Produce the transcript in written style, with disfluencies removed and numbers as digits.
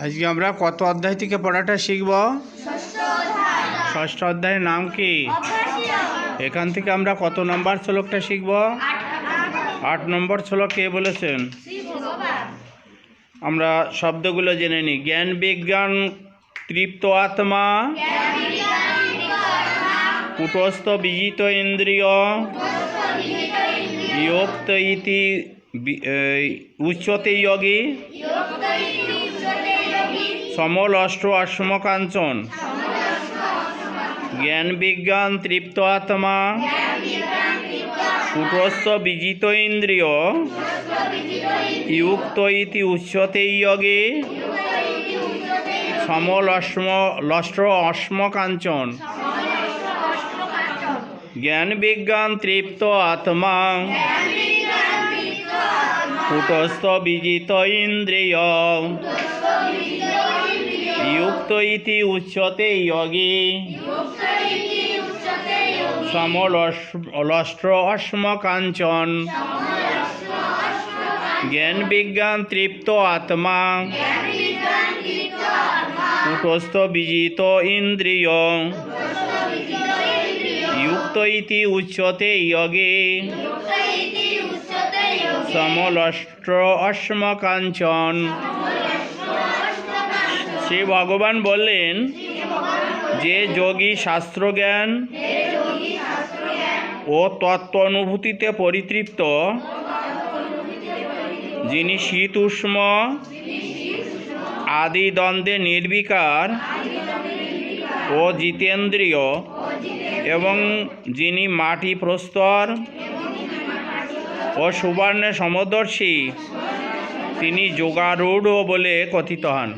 আজকে আমরা কত অধ্যায় থেকে পড়াটা শিখব? ষষ্ঠ অধ্যায়ের নাম কি? এখান থেকে আমরা কত নম্বর শ্লোকটা শিখব? 8 নম্বর শ্লোক কে বলেছেন? আমরা শব্দগুলো জেনে নিই। জ্ঞান বিজ্ঞান তৃপ্ত আত্মা, কুটস্থ বিজিত ইন্দ্রিয়, যোক্ত ইতি উচ্যতে যোগী, সমল অষ্ট অশ্বকাঞ্চন। জ্ঞান বিজ্ঞান তৃপ্ত আত্মা, কুটস্থ বিজিত ইন্দ্রিয়, युक्त इति उच्यते योगे, समल लष्ट्र अश्मकांचन। ज्ञान विज्ञान तृप्त आत्मा, कुटस्थ विजित इंद्रिय, युक्त इति उच्यते योगे, समल लष्ट्र अश्मकांचन। ज्ञान विज्ञान तृप्त आत्मा, कुटस्थ विजित इंद्रिय, युक्त इति उच्यते योगे, समलष्ट्र अश्मकांचन। श्री भगवान बोलें जे योगी शास्त्र ज्ञान ओ तत्व अनुभूतिते परितृप्त, जिनी शीत उष्म आदि द्वंद्वे निर्विकार ओ जितेंद्रिय एवं जिनी माटी प्रस्तर और सुवर्ण समदर्शी तिनी योगारूढ़ बोले कथित हन।